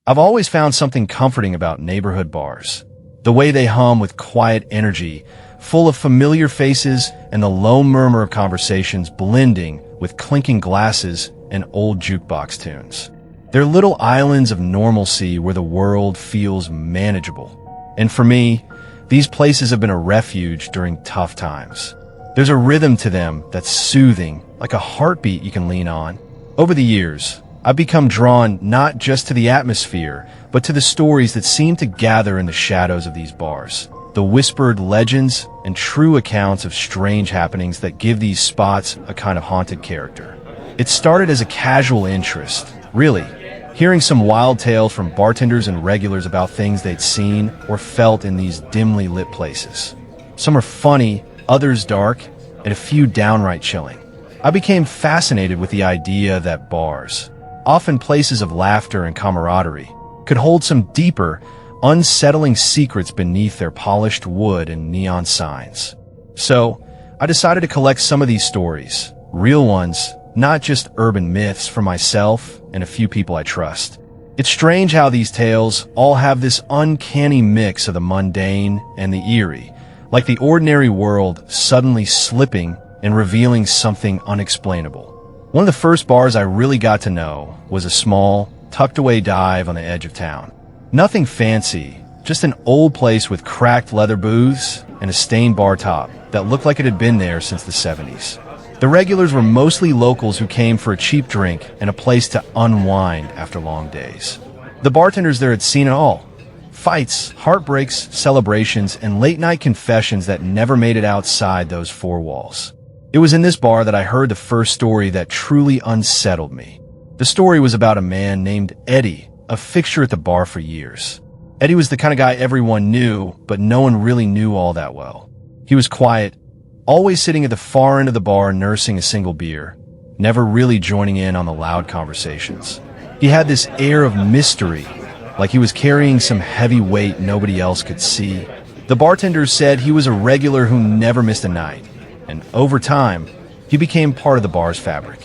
I've always found something comforting about neighborhood bars. The way they hum with quiet energy, full of familiar faces and the low murmur of conversations blending with clinking glasses and old jukebox tunes. They're little islands of normalcy where the world feels manageable. And for me, these places have been a refuge during tough times. There's a rhythm to them that's soothing, like a heartbeat you can lean on. Over the years, I've become drawn not just to the atmosphere, but to the stories that seem to gather in the shadows of these bars. The whispered legends and true accounts of strange happenings that give these spots a kind of haunted character. It started as a casual interest, really, hearing some wild tales from bartenders and regulars about things they'd seen or felt in these dimly lit places. Some are funny, others dark, and a few downright chilling. I became fascinated with the idea that bars, often places of laughter and camaraderie, could hold some deeper, unsettling secrets beneath their polished wood and neon signs. So, I decided to collect some of these stories, real ones, not just urban myths, for myself and a few people I trust. It's strange how these tales all have this uncanny mix of the mundane and the eerie, like the ordinary world suddenly slipping and revealing something unexplainable. One of the first bars I really got to know was a small, tucked-away dive on the edge of town. Nothing fancy, just an old place with cracked leather booths and a stained bar top that looked like it had been there since the 70s. The regulars were mostly locals who came for a cheap drink and a place to unwind after long days. The bartenders there had seen it all. Fights, heartbreaks, celebrations, and late-night confessions that never made it outside those four walls. It was in this bar that I heard the first story that truly unsettled me. The story was about a man named Eddie, a fixture at the bar for years. Eddie was the kind of guy everyone knew, but no one really knew all that well. He was quiet, always sitting at the far end of the bar nursing a single beer, never really joining in on the loud conversations. He had this air of mystery, like he was carrying some heavy weight nobody else could see. The bartenders said he was a regular who never missed a night, and over time, he became part of the bar's fabric.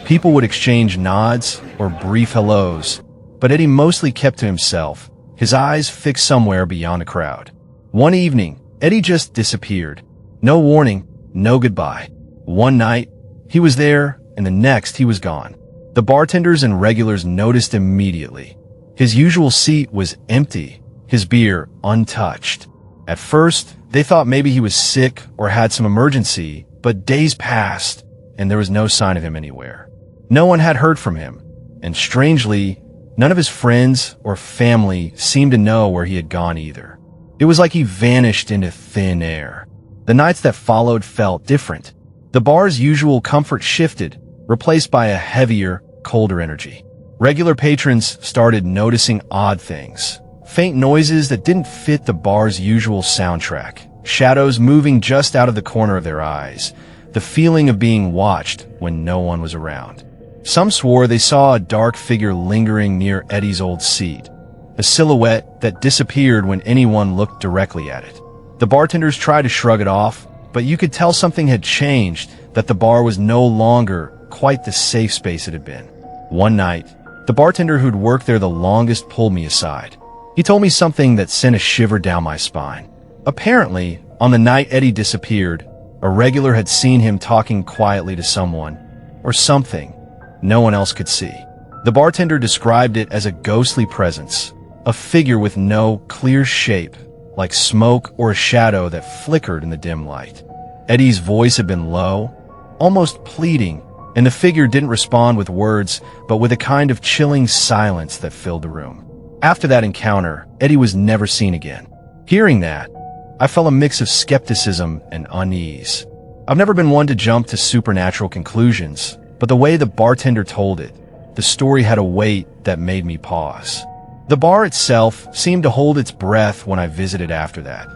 People would exchange nods or brief hellos, but Eddie mostly kept to himself, his eyes fixed somewhere beyond the crowd. One evening, Eddie just disappeared. No warning, no goodbye. One night, he was there, and the next he was gone. The bartenders and regulars noticed immediately. His usual seat was empty, his beer untouched. At first, they thought maybe he was sick or had some emergency, but days passed, and there was no sign of him anywhere. No one had heard from him, and strangely, none of his friends or family seemed to know where he had gone either. It was like he vanished into thin air. The nights that followed felt different. The bar's usual comfort shifted, replaced by a heavier, colder energy. Regular patrons started noticing odd things. Faint noises that didn't fit the bar's usual soundtrack. Shadows moving just out of the corner of their eyes. The feeling of being watched when no one was around. Some swore they saw a dark figure lingering near Eddie's old seat. A silhouette that disappeared when anyone looked directly at it. The bartenders tried to shrug it off, but you could tell something had changed, that the bar was no longer quite the safe space it had been. One night, the bartender who'd worked there the longest pulled me aside. He told me something that sent a shiver down my spine. Apparently, on the night Eddie disappeared, a regular had seen him talking quietly to someone, or something no one else could see. The bartender described it as a ghostly presence, a figure with no clear shape, like smoke or a shadow that flickered in the dim light. Eddie's voice had been low, almost pleading, and the figure didn't respond with words, but with a kind of chilling silence that filled the room. After that encounter, Eddie was never seen again. Hearing that, I felt a mix of skepticism and unease. I've never been one to jump to supernatural conclusions, but the way the bartender told it, the story had a weight that made me pause. The bar itself seemed to hold its breath when I visited after that.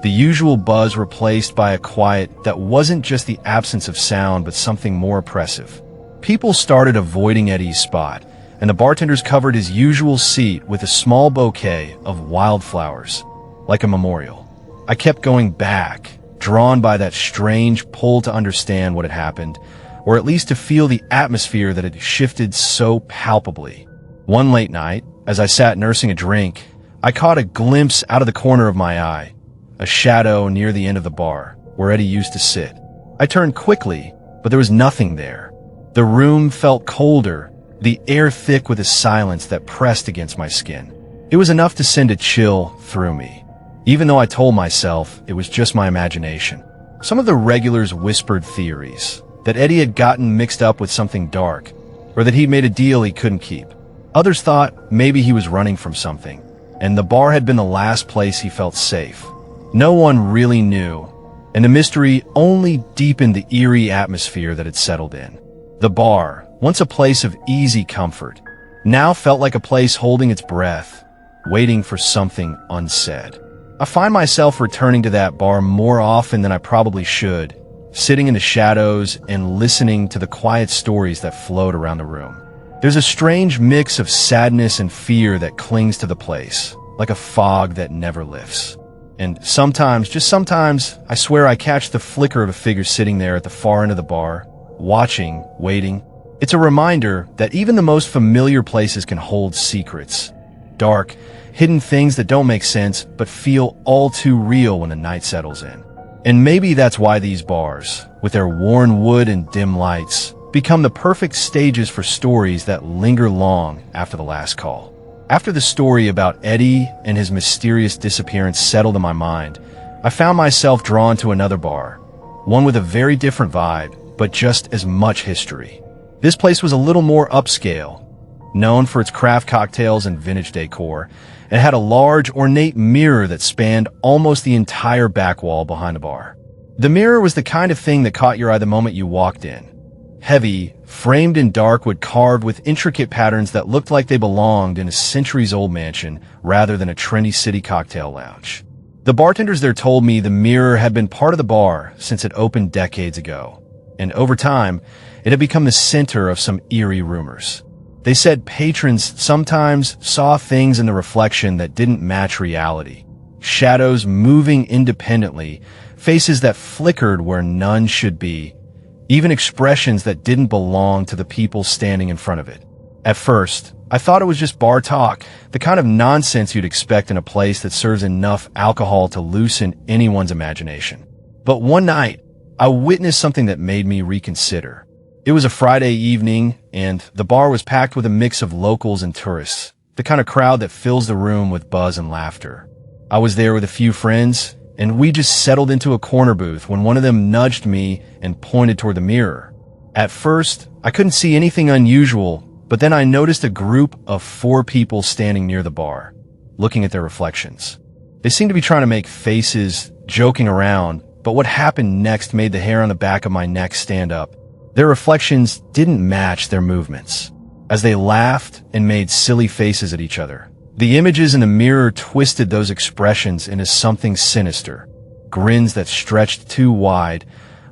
The usual buzz replaced by a quiet that wasn't just the absence of sound but something more oppressive. People started avoiding Eddie's spot, and the bartenders covered his usual seat with a small bouquet of wildflowers, like a memorial. I kept going back, drawn by that strange pull to understand what had happened, or at least to feel the atmosphere that had shifted so palpably. One late night, as I sat nursing a drink, I caught a glimpse out of the corner of my eye, a shadow near the end of the bar, where Eddie used to sit. I turned quickly, but there was nothing there. The room felt colder, the air thick with a silence that pressed against my skin. It was enough to send a chill through me, even though I told myself it was just my imagination. Some of the regulars whispered theories, that Eddie had gotten mixed up with something dark, or that he'd made a deal he couldn't keep. Others thought maybe he was running from something, and the bar had been the last place he felt safe. No one really knew, and the mystery only deepened the eerie atmosphere that had settled in. The bar, once a place of easy comfort, now felt like a place holding its breath, waiting for something unsaid. I find myself returning to that bar more often than I probably should, sitting in the shadows and listening to the quiet stories that float around the room. There's a strange mix of sadness and fear that clings to the place, like a fog that never lifts. And sometimes, just sometimes, I swear I catch the flicker of a figure sitting there at the far end of the bar, watching, waiting. It's a reminder that even the most familiar places can hold secrets. Dark, hidden things that don't make sense, but feel all too real when the night settles in. And maybe that's why these bars, with their worn wood and dim lights, become the perfect stages for stories that linger long after the last call. After the story about Eddie and his mysterious disappearance settled in my mind, I found myself drawn to another bar, one with a very different vibe, but just as much history. This place was a little more upscale, known for its craft cocktails and vintage decor, and had a large, ornate mirror that spanned almost the entire back wall behind the bar. The mirror was the kind of thing that caught your eye the moment you walked in. Heavy, framed in dark wood carved with intricate patterns that looked like they belonged in a centuries-old mansion rather than a trendy city cocktail lounge. The bartenders there told me the mirror had been part of the bar since it opened decades ago, and over time, it had become the center of some eerie rumors. They said patrons sometimes saw things in the reflection that didn't match reality. Shadows moving independently, faces that flickered where none should be, even expressions that didn't belong to the people standing in front of it. At first, I thought it was just bar talk, the kind of nonsense you'd expect in a place that serves enough alcohol to loosen anyone's imagination. But one night, I witnessed something that made me reconsider. It was a Friday evening, and the bar was packed with a mix of locals and tourists, the kind of crowd that fills the room with buzz and laughter. I was there with a few friends, and we just settled into a corner booth when one of them nudged me and pointed toward the mirror. At first, I couldn't see anything unusual, but then I noticed a group of 4 people standing near the bar, looking at their reflections. They seemed to be trying to make faces, joking around, but what happened next made the hair on the back of my neck stand up. Their reflections didn't match their movements, as they laughed and made silly faces at each other. The images in the mirror twisted those expressions into something sinister. Grins that stretched too wide,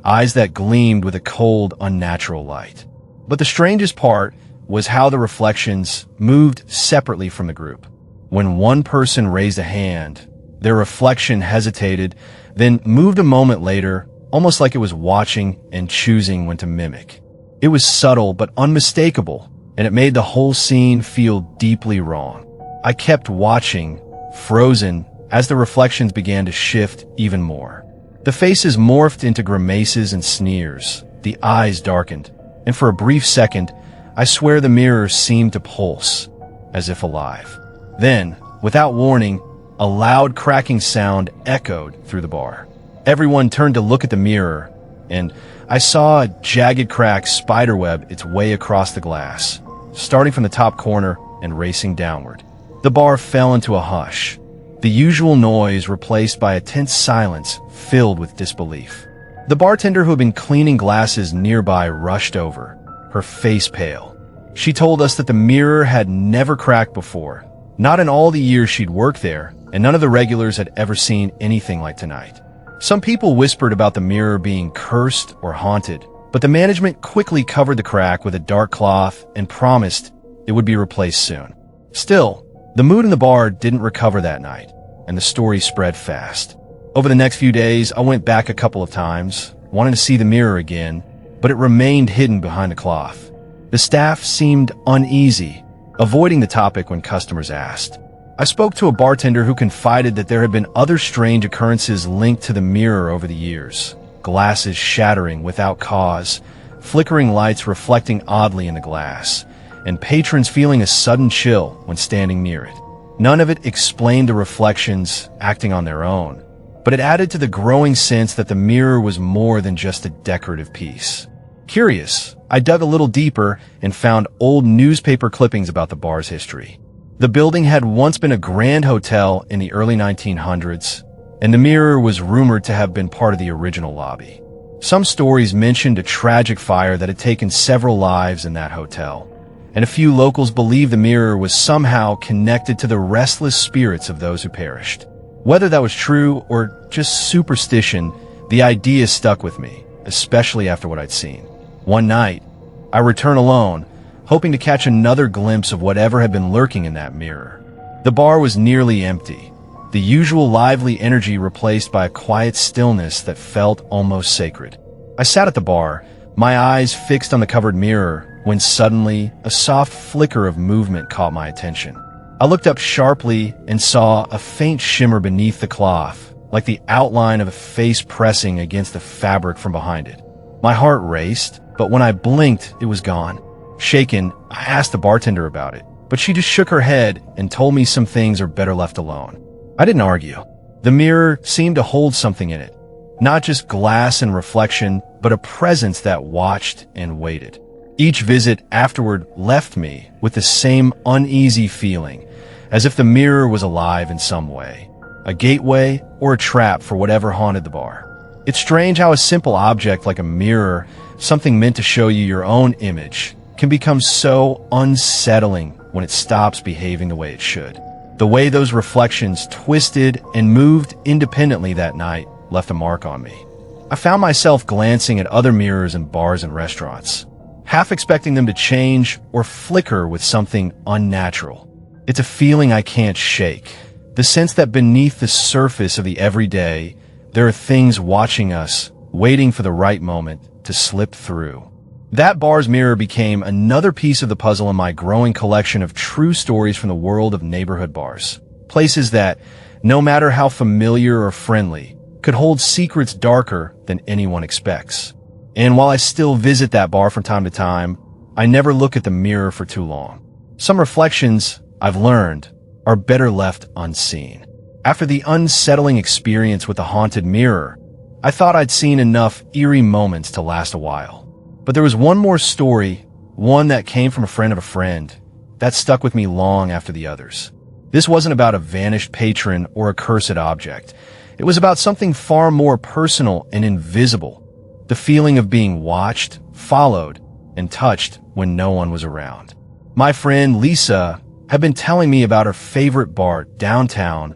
eyes that gleamed with a cold, unnatural light. But the strangest part was how the reflections moved separately from the group. When one person raised a hand, their reflection hesitated, then moved a moment later, almost like it was watching and choosing when to mimic. It was subtle but unmistakable, and it made the whole scene feel deeply wrong. I kept watching, frozen, as the reflections began to shift even more. The faces morphed into grimaces and sneers, the eyes darkened, and for a brief second, I swear the mirror seemed to pulse, as if alive. Then, without warning, a loud cracking sound echoed through the bar. Everyone turned to look at the mirror, and I saw a jagged crack spiderweb its way across the glass, starting from the top corner and racing downward. The bar fell into a hush, the usual noise replaced by a tense silence filled with disbelief. The bartender who had been cleaning glasses nearby rushed over, her face pale. She told us that the mirror had never cracked before, not in all the years she'd worked there, and none of the regulars had ever seen anything like tonight. Some people whispered about the mirror being cursed or haunted, but the management quickly covered the crack with a dark cloth and promised it would be replaced soon. Still, the mood in the bar didn't recover that night, and the story spread fast. Over the next few days, I went back a couple of times, wanting to see the mirror again, but it remained hidden behind the cloth. The staff seemed uneasy, avoiding the topic when customers asked. I spoke to a bartender who confided that there had been other strange occurrences linked to the mirror over the years. Glasses shattering without cause, flickering lights reflecting oddly in the glass, and patrons feeling a sudden chill when standing near it. None of it explained the reflections acting on their own, but it added to the growing sense that the mirror was more than just a decorative piece. Curious, I dug a little deeper and found old newspaper clippings about the bar's history. The building had once been a grand hotel in the early 1900s, and the mirror was rumored to have been part of the original lobby. Some stories mentioned a tragic fire that had taken several lives in that hotel, and a few locals believed the mirror was somehow connected to the restless spirits of those who perished. Whether that was true or just superstition, the idea stuck with me, especially after what I'd seen. One night, I returned alone, hoping to catch another glimpse of whatever had been lurking in that mirror. The bar was nearly empty, the usual lively energy replaced by a quiet stillness that felt almost sacred. I sat at the bar, my eyes fixed on the covered mirror, when suddenly a soft flicker of movement caught my attention. I looked up sharply and saw a faint shimmer beneath the cloth, like the outline of a face pressing against the fabric from behind it. My heart raced, but when I blinked, it was gone. Shaken, I asked the bartender about it, but she just shook her head and told me some things are better left alone. I didn't argue. The mirror seemed to hold something in it, not just glass and reflection, but a presence that watched and waited. Each visit afterward left me with the same uneasy feeling, as if the mirror was alive in some way, a gateway or a trap for whatever haunted the bar. It's strange how a simple object like a mirror, something meant to show you your own image, can become so unsettling when it stops behaving the way it should. The way those reflections twisted and moved independently that night left a mark on me. I found myself glancing at other mirrors in bars and restaurants, half expecting them to change or flicker with something unnatural. It's a feeling I can't shake, the sense that beneath the surface of the everyday, there are things watching us, waiting for the right moment to slip through. That bar's mirror became another piece of the puzzle in my growing collection of true stories from the world of neighborhood bars. Places that, no matter how familiar or friendly, could hold secrets darker than anyone expects. And while I still visit that bar from time to time, I never look at the mirror for too long. Some reflections, I've learned, are better left unseen. After the unsettling experience with the haunted mirror, I thought I'd seen enough eerie moments to last a while. But there was one more story, one that came from a friend of a friend, that stuck with me long after the others. This wasn't about a vanished patron or a cursed object. It was about something far more personal and invisible, the feeling of being watched, followed, and touched when no one was around. My friend Lisa had been telling me about her favorite bar downtown,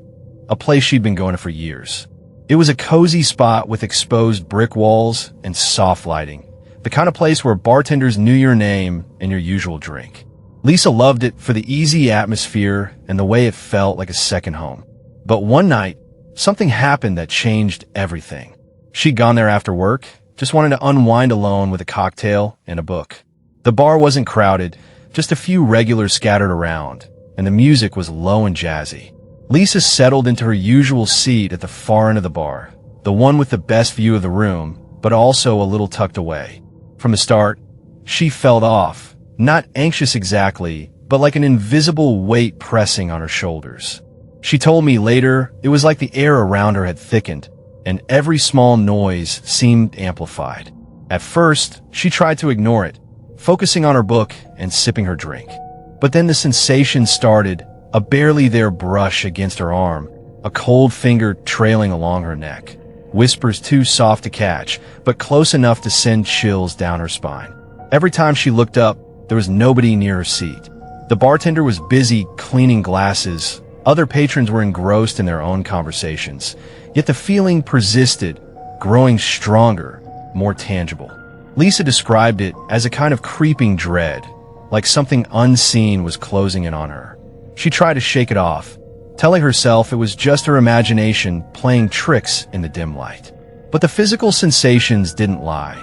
a place she'd been going to for years. It was a cozy spot with exposed brick walls and soft lighting, the kind of place where bartenders knew your name and your usual drink. Lisa loved it for the easy atmosphere and the way it felt like a second home. But one night, something happened that changed everything. She'd gone there after work, just wanted to unwind alone with a cocktail and a book. The bar wasn't crowded, just a few regulars scattered around, and the music was low and jazzy. Lisa settled into her usual seat at the far end of the bar, the one with the best view of the room, but also a little tucked away. From the start, she felt off, not anxious exactly, but like an invisible weight pressing on her shoulders. She told me later it was like the air around her had thickened, and every small noise seemed amplified. At first, she tried to ignore it, focusing on her book and sipping her drink. But then the sensation started, a barely there brush against her arm, a cold finger trailing along her neck. Whispers too soft to catch, but close enough to send chills down her spine. Every time she looked up, there was nobody near her seat. The bartender was busy cleaning glasses. Other patrons were engrossed in their own conversations. Yet the feeling persisted, growing stronger, more tangible. Lisa described it as a kind of creeping dread, like something unseen was closing in on her. She tried to shake it off, telling herself it was just her imagination playing tricks in the dim light. But the physical sensations didn't lie.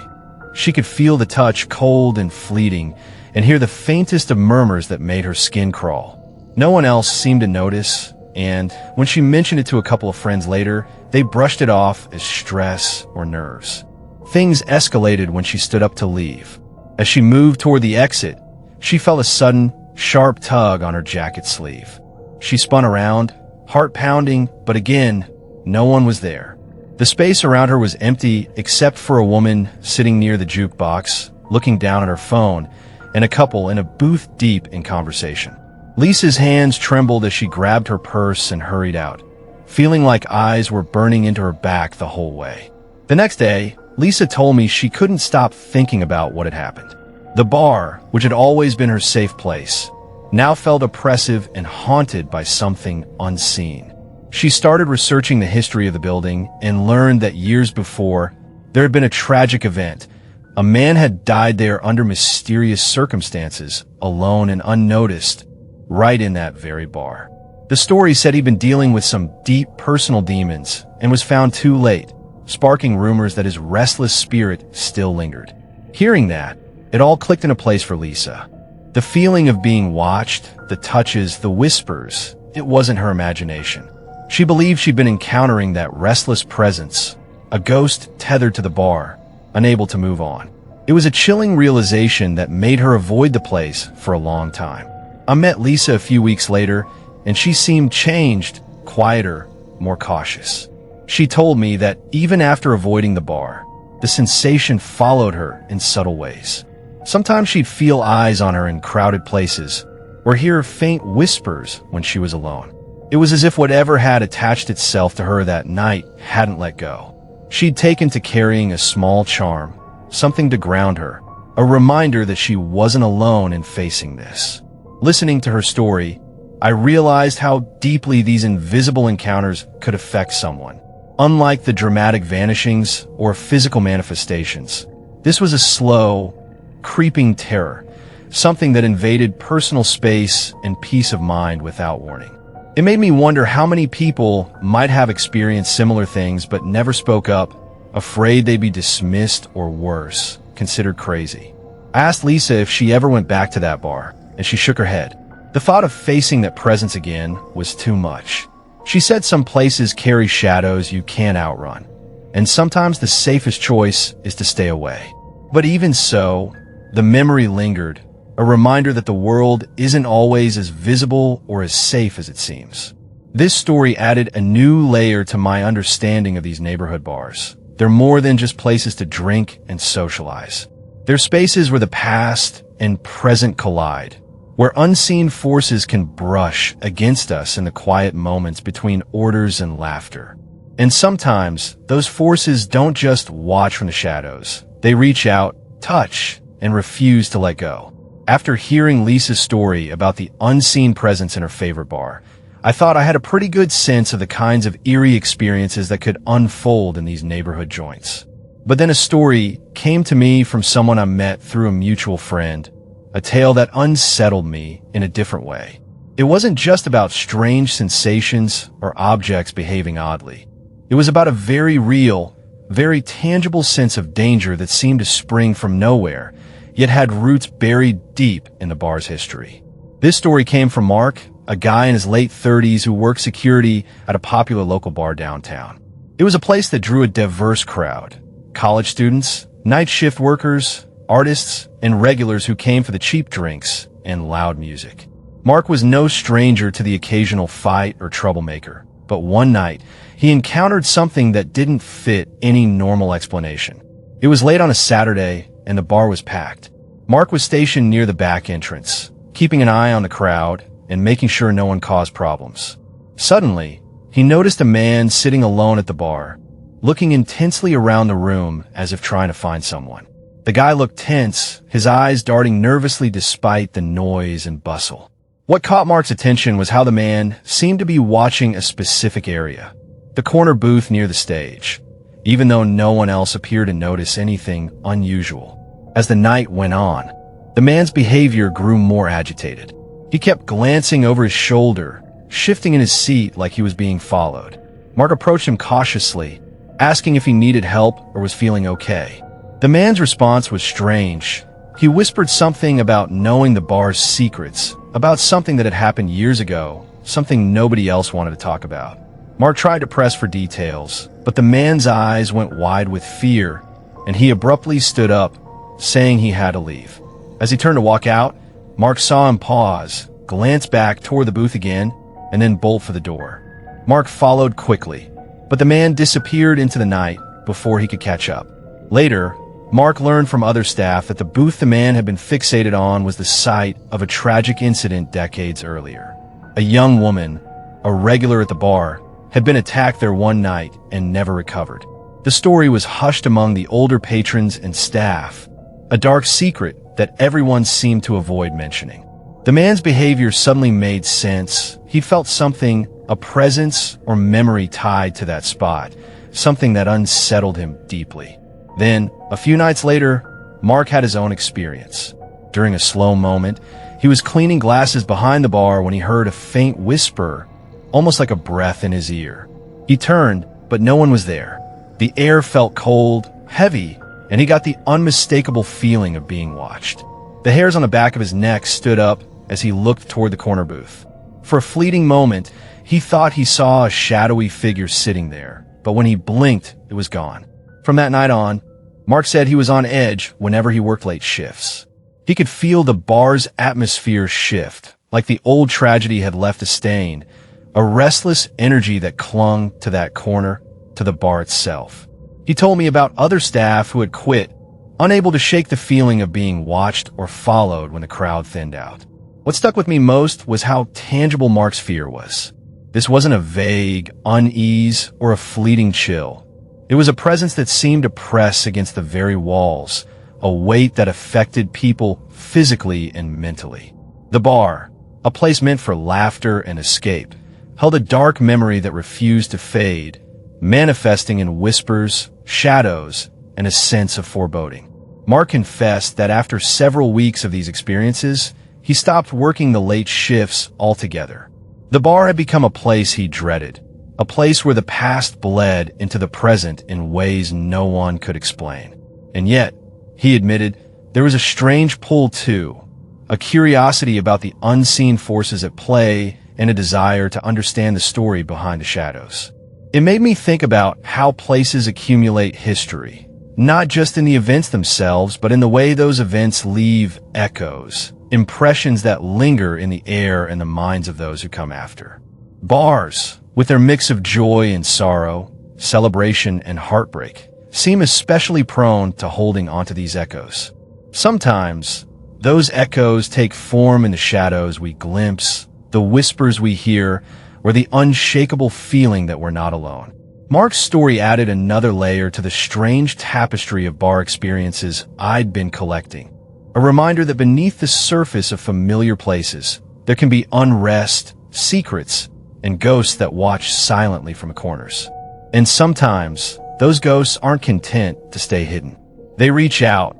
She could feel the touch cold and fleeting, and hear the faintest of murmurs that made her skin crawl. No one else seemed to notice, and when she mentioned it to a couple of friends later, they brushed it off as stress or nerves. Things escalated when she stood up to leave. As she moved toward the exit, she felt a sudden, sharp tug on her jacket sleeve. She spun around, heart pounding, but again, no one was there. The space around her was empty except for a woman sitting near the jukebox, looking down at her phone, and a couple in a booth deep in conversation. Lisa's hands trembled as she grabbed her purse and hurried out, feeling like eyes were burning into her back the whole way. The next day, Lisa told me she couldn't stop thinking about what had happened. The bar, which had always been her safe place, now felt oppressive and haunted by something unseen. She started researching the history of the building and learned that years before, there had been a tragic event. A man had died there under mysterious circumstances, alone and unnoticed, right in that very bar. The story said he'd been dealing with some deep personal demons and was found too late, sparking rumors that his restless spirit still lingered. Hearing that, it all clicked into place for Lisa. The feeling of being watched, the touches, the whispers, it wasn't her imagination. She believed she'd been encountering that restless presence, a ghost tethered to the bar, unable to move on. It was a chilling realization that made her avoid the place for a long time. I met Lisa a few weeks later, and she seemed changed, quieter, more cautious. She told me that even after avoiding the bar, the sensation followed her in subtle ways. Sometimes she'd feel eyes on her in crowded places, or hear faint whispers when she was alone. It was as if whatever had attached itself to her that night hadn't let go. She'd taken to carrying a small charm, something to ground her, a reminder that she wasn't alone in facing this. Listening to her story, I realized how deeply these invisible encounters could affect someone. Unlike the dramatic vanishings or physical manifestations, this was a slow, creeping terror, something that invaded personal space and peace of mind without warning. It made me wonder how many people might have experienced similar things but never spoke up, afraid they'd be dismissed or worse, considered crazy. I asked Lisa if she ever went back to that bar, and she shook her head. The thought of facing that presence again was too much. She said some places carry shadows you can't outrun, and sometimes the safest choice is to stay away. But even so, the memory lingered, a reminder that the world isn't always as visible or as safe as it seems. This story added a new layer to my understanding of these neighborhood bars. They're more than just places to drink and socialize. They're spaces where the past and present collide, where unseen forces can brush against us in the quiet moments between orders and laughter. And sometimes, those forces don't just watch from the shadows. They reach out, touch, and refuse to let go. After hearing Lisa's story about the unseen presence in her favorite bar, I thought I had a pretty good sense of the kinds of eerie experiences that could unfold in these neighborhood joints. But then a story came to me from someone I met through a mutual friend, a tale that unsettled me in a different way. It wasn't just about strange sensations or objects behaving oddly. It was about a very real, very tangible sense of danger that seemed to spring from nowhere, yet had roots buried deep in the bar's history. This story came from Mark, a guy in his late 30s who worked security at a popular local bar downtown. It was a place that drew a diverse crowd: college students, night shift workers, artists, and regulars who came for the cheap drinks and loud music. Mark was no stranger to the occasional fight or troublemaker, but one night, he encountered something that didn't fit any normal explanation. It was late on a Saturday, and the bar was packed. Mark was stationed near the back entrance, keeping an eye on the crowd and making sure no one caused problems. Suddenly, he noticed a man sitting alone at the bar, looking intensely around the room as if trying to find someone. The guy looked tense, his eyes darting nervously despite the noise and bustle. What caught Mark's attention was how the man seemed to be watching a specific area, the corner booth near the stage, even though no one else appeared to notice anything unusual. As the night went on, the man's behavior grew more agitated. He kept glancing over his shoulder, shifting in his seat like he was being followed. Mark approached him cautiously, asking if he needed help or was feeling okay. The man's response was strange. He whispered something about knowing the bar's secrets, about something that had happened years ago, something nobody else wanted to talk about. Mark tried to press for details, but the man's eyes went wide with fear, and he abruptly stood up, saying he had to leave. As he turned to walk out, Mark saw him pause, glance back toward the booth again, and then bolt for the door. Mark followed quickly, but the man disappeared into the night before he could catch up. Later, Mark learned from other staff that the booth the man had been fixated on was the site of a tragic incident decades earlier. A young woman, a regular at the bar, had been attacked there one night and never recovered. The story was hushed among the older patrons and staff, a dark secret that everyone seemed to avoid mentioning. The man's behavior suddenly made sense. He felt something, a presence or memory tied to that spot, something that unsettled him deeply. Then, a few nights later, Mark had his own experience. During a slow moment, he was cleaning glasses behind the bar when he heard a faint whisper, almost like a breath in his ear. He turned, but no one was there. The air felt cold, heavy, and he got the unmistakable feeling of being watched. The hairs on the back of his neck stood up as he looked toward the corner booth. For a fleeting moment, he thought he saw a shadowy figure sitting there, but when he blinked, it was gone. From that night on, Mark said he was on edge whenever he worked late shifts. He could feel the bar's atmosphere shift, like the old tragedy had left a stain, a restless energy that clung to that corner, to the bar itself. He told me about other staff who had quit, unable to shake the feeling of being watched or followed when the crowd thinned out. What stuck with me most was how tangible Mark's fear was. This wasn't a vague unease or a fleeting chill. It was a presence that seemed to press against the very walls, a weight that affected people physically and mentally. The bar, a place meant for laughter and escape, held a dark memory that refused to fade, manifesting in whispers, shadows, and a sense of foreboding. Mark confessed that after several weeks of these experiences, he stopped working the late shifts altogether. The bar had become a place he dreaded, a place where the past bled into the present in ways no one could explain. And yet, he admitted, there was a strange pull too, a curiosity about the unseen forces at play and a desire to understand the story behind the shadows. It made me think about how places accumulate history, not just in the events themselves, but in the way those events leave echoes, impressions that linger in the air and the minds of those who come after. Bars, with their mix of joy and sorrow, celebration and heartbreak, seem especially prone to holding onto these echoes. Sometimes, those echoes take form in the shadows we glimpse, the whispers we hear, or the unshakable feeling that we're not alone. Mark's story added another layer to the strange tapestry of bar experiences I'd been collecting. A reminder that beneath the surface of familiar places, there can be unrest, secrets, and ghosts that watch silently from corners. And sometimes, those ghosts aren't content to stay hidden. They reach out,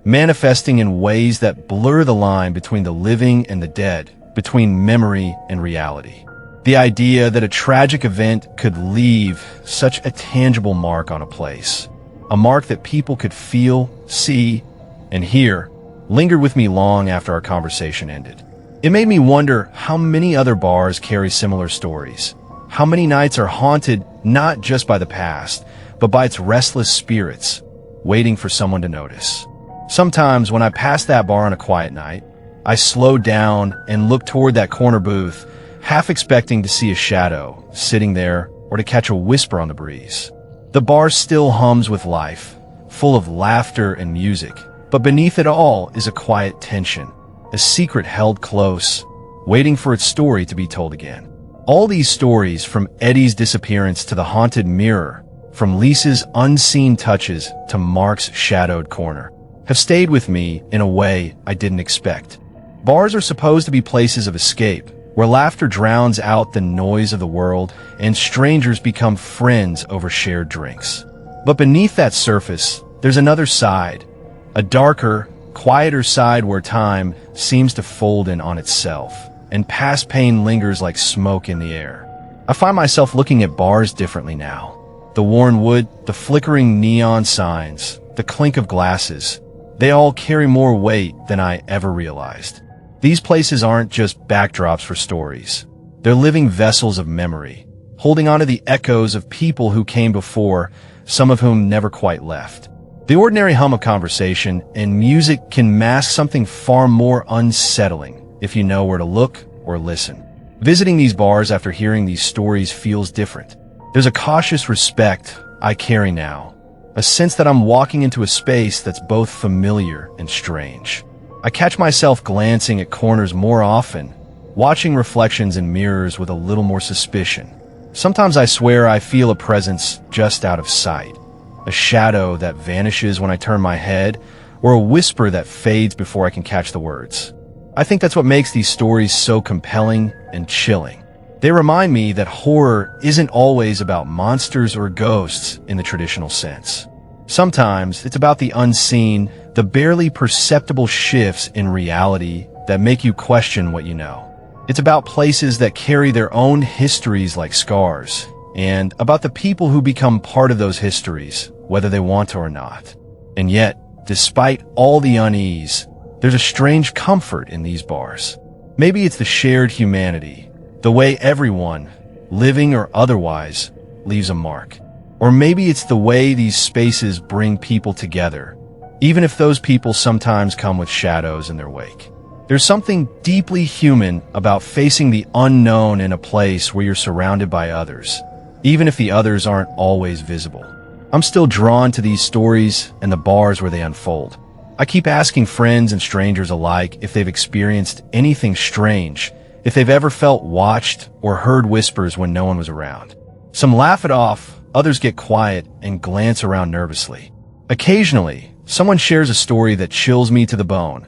manifesting in ways that blur the line between the living and the dead, between memory and reality. The idea that a tragic event could leave such a tangible mark on a place, a mark that people could feel, see, and hear, lingered with me long after our conversation ended. It made me wonder how many other bars carry similar stories. How many nights are haunted not just by the past, but by its restless spirits, waiting for someone to notice. Sometimes when I passed that bar on a quiet night, I slowed down and looked toward that corner booth, half expecting to see a shadow sitting there or to catch a whisper on the breeze. The bar still hums with life, full of laughter and music, but beneath it all is a quiet tension, a secret held close, waiting for its story to be told again. All these stories, from Eddie's disappearance to the haunted mirror, from Lisa's unseen touches to Mark's shadowed corner, have stayed with me in a way I didn't expect. Bars are supposed to be places of escape, where laughter drowns out the noise of the world and strangers become friends over shared drinks. But beneath that surface, there's another side, a darker, quieter side where time seems to fold in on itself, and past pain lingers like smoke in the air. I find myself looking at bars differently now. The worn wood, the flickering neon signs, the clink of glasses, They all carry more weight than I ever realized. These places aren't just backdrops for stories. They're living vessels of memory, holding on to the echoes of people who came before, some of whom never quite left. The ordinary hum of conversation and music can mask something far more unsettling if you know where to look or listen. Visiting these bars after hearing these stories feels different. There's a cautious respect I carry now, a sense that I'm walking into a space that's both familiar and strange. I catch myself glancing at corners more often, watching reflections in mirrors with a little more suspicion. Sometimes I swear I feel a presence just out of sight, a shadow that vanishes when I turn my head, or a whisper that fades before I can catch the words. I think that's what makes these stories so compelling and chilling. They remind me that horror isn't always about monsters or ghosts in the traditional sense. Sometimes it's about the unseen, the barely perceptible shifts in reality that make you question what you know. It's about places that carry their own histories like scars, and about the people who become part of those histories, whether they want to or not. And yet, despite all the unease, there's a strange comfort in these bars. Maybe it's the shared humanity, the way everyone, living or otherwise, leaves a mark. Or maybe it's the way these spaces bring people together, even if those people sometimes come with shadows in their wake. There's something deeply human about facing the unknown in a place where you're surrounded by others, even if the others aren't always visible. I'm still drawn to these stories and the bars where they unfold. I keep asking friends and strangers alike if they've experienced anything strange, if they've ever felt watched or heard whispers when no one was around. Some laugh it off, others get quiet and glance around nervously. Occasionally, someone shares a story that chills me to the bone.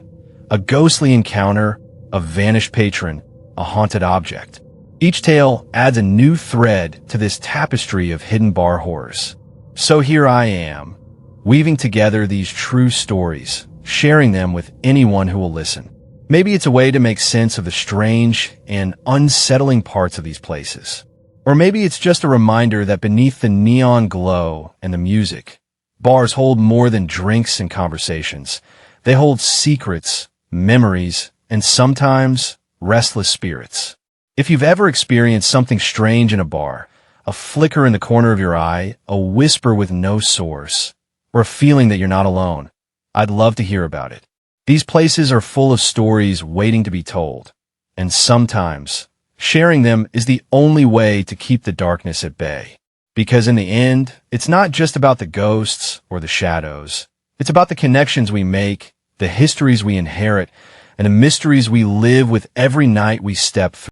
A ghostly encounter, a vanished patron, a haunted object. Each tale adds a new thread to this tapestry of hidden bar horrors. So here I am, weaving together these true stories, sharing them with anyone who will listen. Maybe it's a way to make sense of the strange and unsettling parts of these places. Or maybe it's just a reminder that beneath the neon glow and the music, bars hold more than drinks and conversations. They hold secrets, memories, and sometimes restless spirits. If you've ever experienced something strange in a bar, a flicker in the corner of your eye, a whisper with no source, or a feeling that you're not alone, I'd love to hear about it. These places are full of stories waiting to be told, and sometimes sharing them is the only way to keep the darkness at bay. Because in the end, it's not just about the ghosts or the shadows. It's about the connections we make, the histories we inherit, and the mysteries we live with every night we step through.